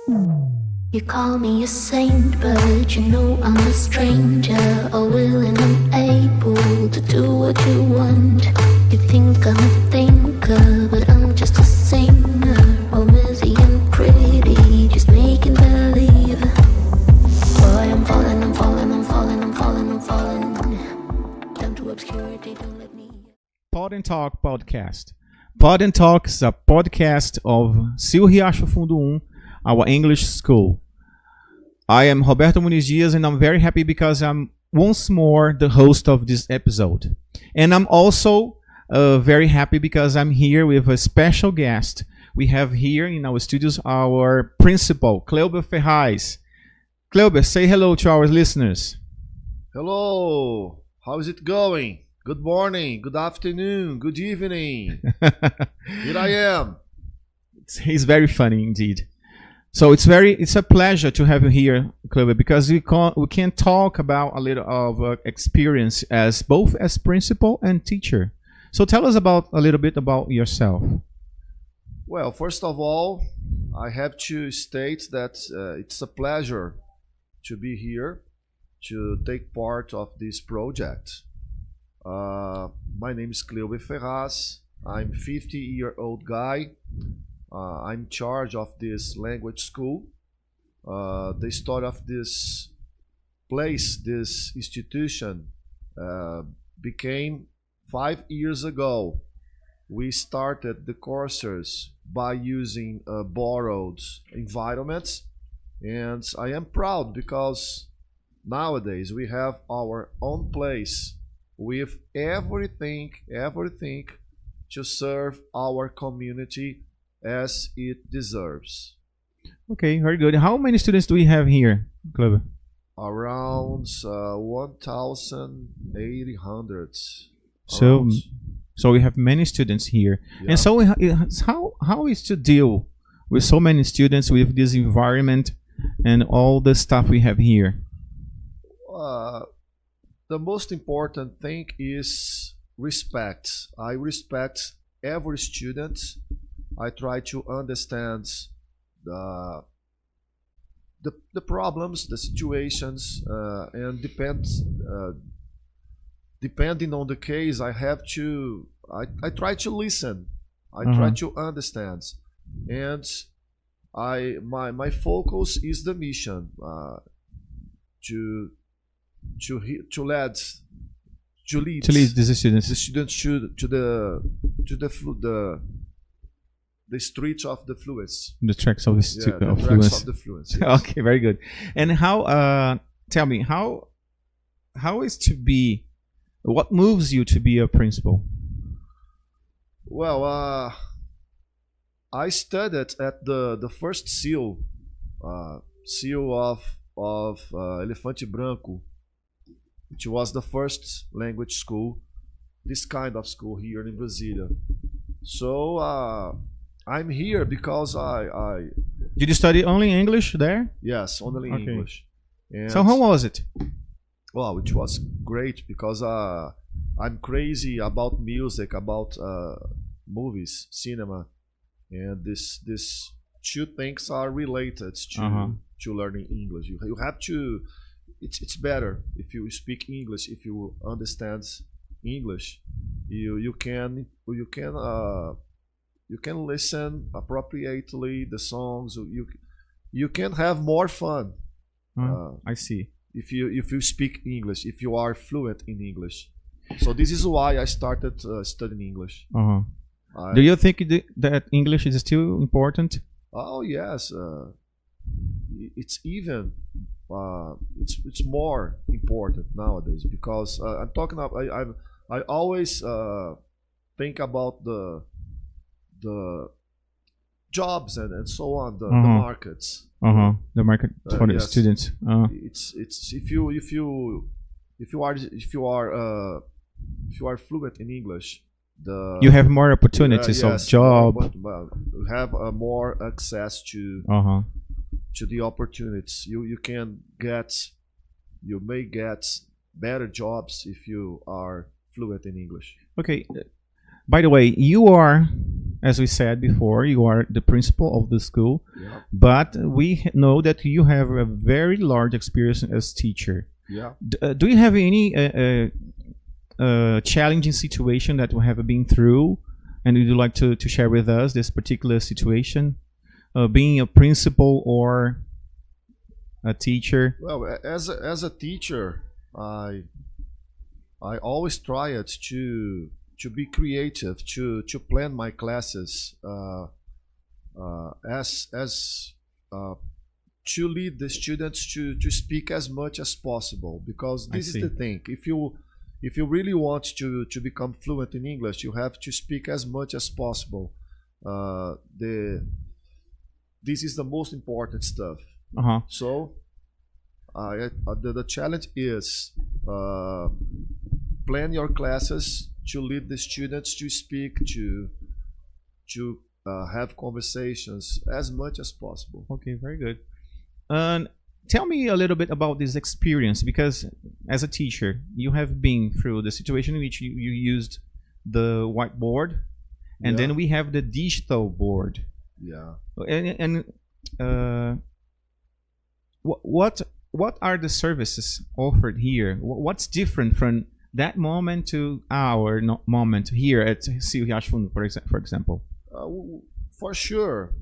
You call me a saint, but you know I'm a stranger, all willing and able to do what you want. You think I'm a thinker, but I'm just a singer, all busy and pretty, just making believe. Boy, I'm falling, I'm falling, I'm falling, I'm falling, I'm falling down to obscurity, don't let me. Pod&Talk podcast. Pod&Talk is a podcast of Riacho Fundo, our English school. I am Roberto Muniz Dias, and I'm very happy because I'm once more the host of this episode. And I'm also very happy because I'm here with a special guest. We have here in our studios our principal, Cleuber Ferraz. Cleuber, say hello to our listeners. Hello, how is it going? Good morning, good afternoon, good evening. Here I am. He's very funny indeed. So it's a pleasure to have you here, Cleuber, because we can talk about a little of experience as both as principal and teacher. So tell us a little bit about yourself. Well, first of all, I have to state that it's a pleasure to be here to take part of this project. My name is Cleuber Ferraz. I'm 50-year-old guy. I'm in charge of this language school. The start of this place, this institution, became 5 years ago. We started the courses by using borrowed environments, and I am proud because nowadays we have our own place with everything to serve our community as it deserves. Okay, very good. How many students do we have here, Cleuber? Around 1,800. So we have many students here. Yeah. And so how is to deal with so many students with this environment and all the stuff we have here? The most important thing is respect. I respect every student. I try to understand the problems, the situations, and depending on the case, I try to listen. I try to understand, and my focus is the mission to lead these students. The students to the streets of the fluence. The tracks of the tracks of the fluence. Yes. Okay, very good. And how? Tell me how is to be? What moves you to be a principal? Well, I studied at the first seal of Elefante Branco, which was the first language school, this kind of school here in Brasilia. So I'm here because I Did you study only English there? Yes, only Okay. English. And So how was it? well, it was great because I'm crazy about music, about movies, cinema, and this two things are related to learning English. You have to. It's better if you speak English, if you understand English. You can listen appropriately the songs. You can have more fun. I see. If you speak English, if you are fluent in English. So this is why I started studying English. Do you think that English is still important? Oh yes, it's even it's more important nowadays because I'm talking about I always think about the jobs and so on, the markets. The market for the yes. students. It's if you are fluent in English, you have more opportunities of job. You have more access to the opportunities. You may get better jobs if you are fluent in English. Okay. By the way, you are as we said before, you are the principal of the school, Yeah. but we know that you have a very large experience as teacher. Yeah. Do you have any challenging situation that you have been through, and would you like to share with us this particular situation, being a principal or a teacher? Well, as a teacher, I always try it to be creative, to plan my classes to lead the students to speak as much as possible, because this is the thing. If you really want to become fluent in English, you have to speak as much as possible. This is the most important stuff. Uh-huh. So the challenge is plan your classes to lead the students to speak, to have conversations as much as possible. Okay, very good. Tell me a little bit about this experience, because as a teacher, you have been through the situation in which you used the whiteboard, and then we have the digital board. Yeah. And what are the services offered here? What's different from that moment to our moment here at Célio Castro Fundo, for example? For sure.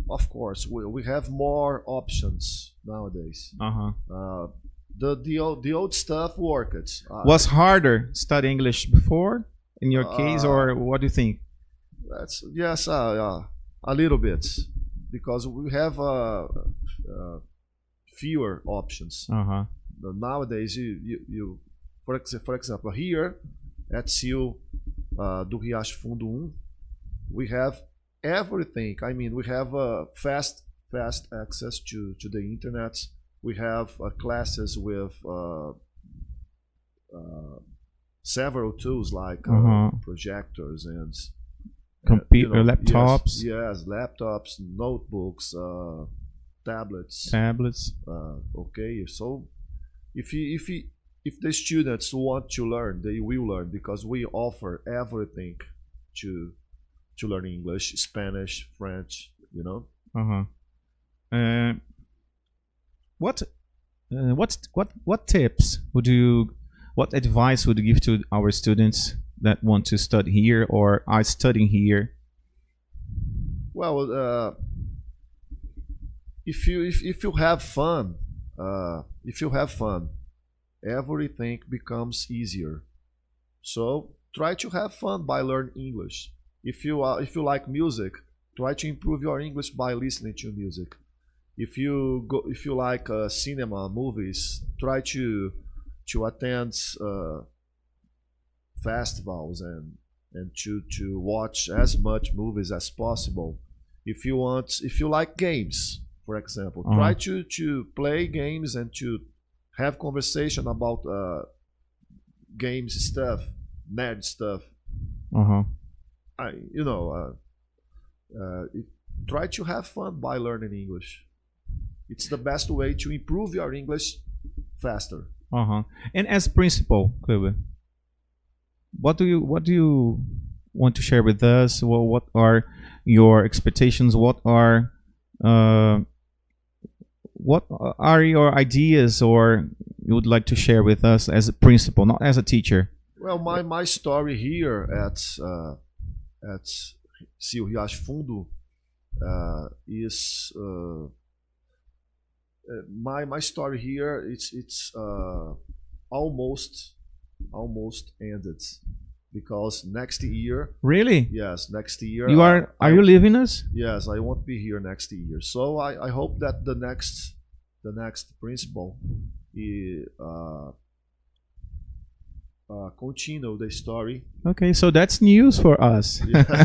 Of course, we have more options nowadays. The old stuff worked. Was harder study English before, in your case, or what do you think? Yes, a little bit, because we have fewer options. Nowadays, you for example, here at Célio do Riacho Fundo, we have everything. I mean, we have fast access to the internet. We have classes with several tools like projectors and computer, laptops. Yes, laptops, notebooks, tablets. Okay, so if the students want to learn, they will learn, because we offer everything to learn English, Spanish, French, What tips what advice would you give to our students that want to study here or are studying here? Well, if you have fun, everything becomes easier. So try to have fun by learning English. If you like music, try to improve your English by listening to music. If you like cinema, movies, try to attend festivals and to watch as much movies as possible. If you like games, for example, try to play games and to have conversation about games stuff, nerd stuff. Try to have fun by learning English. It's the best way to improve your English faster. And as principal, Kleber, what do you want to share with us? Well, what are your expectations? What are your ideas, or you would like to share with us as a principal, not as a teacher? Well, my story here at Célio Riacho Fundo is my story here. It's almost ended, because next year. Really? Yes, next year. Are you leaving us? Yes, I won't be here next year. So I hope that the next principal continue the story. Okay, so that's news for us. Yeah.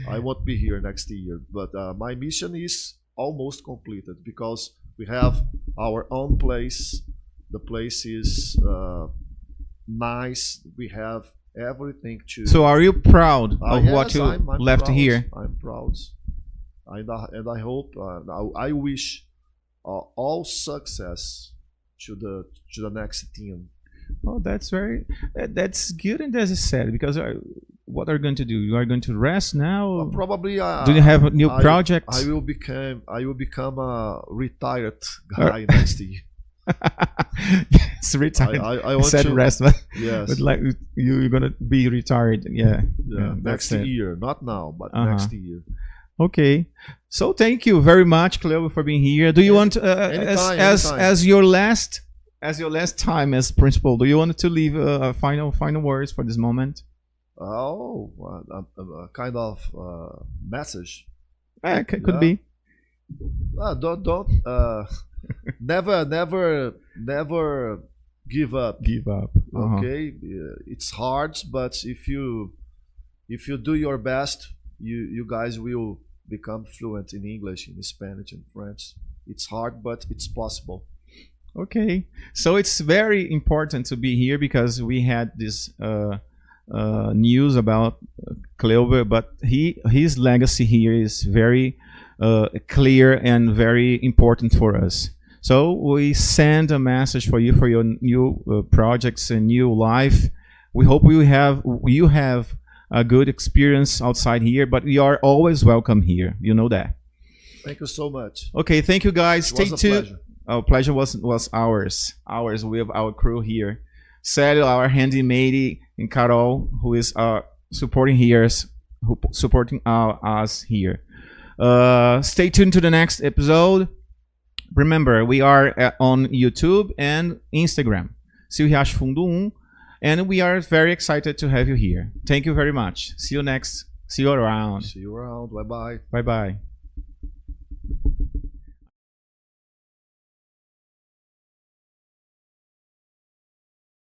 I won't be here next year, but my mission is almost completed, because we have our own place. The place is nice. We have everything to. So are you proud of what you I'm left proud. here? I'm proud, and I hope. I wish all success to the next team. Oh, that's good, and as I said, because what are you going to do? You are going to rest now? Probably. Do you have a new project? I will become a retired guy next year. Yes, retired. I want said to rest, but, yes. but like you're gonna be retired. Yeah. Next year, not now, but next year. Okay. So thank you very much, Cleo, for being here. Do you want anytime. as your last time as principal? Do you want to leave final words for this moment? Oh, a kind of message. Could be. Don't never give up. Give up. Okay, it's hard, but if you do your best, you guys will become fluent in English, in Spanish, and French. It's hard, but it's possible. Okay, so it's very important to be here because we had this news about Cleo, but his legacy here is very clear and very important for us. So we send a message for you for your new projects and new life. We hope you have a good experience outside here, but you are always welcome here. You know that. Thank you so much. Okay, thank you guys. It was a pleasure. Our pleasure was ours with our crew here. Célio, our handmaid, and Carol, who is supporting us here. Stay tuned to the next episode. Remember, we are on YouTube and Instagram, Riacho Fundo, and we are very excited to have you here. Thank you very much. See you around. See you around. Bye bye. Bye bye.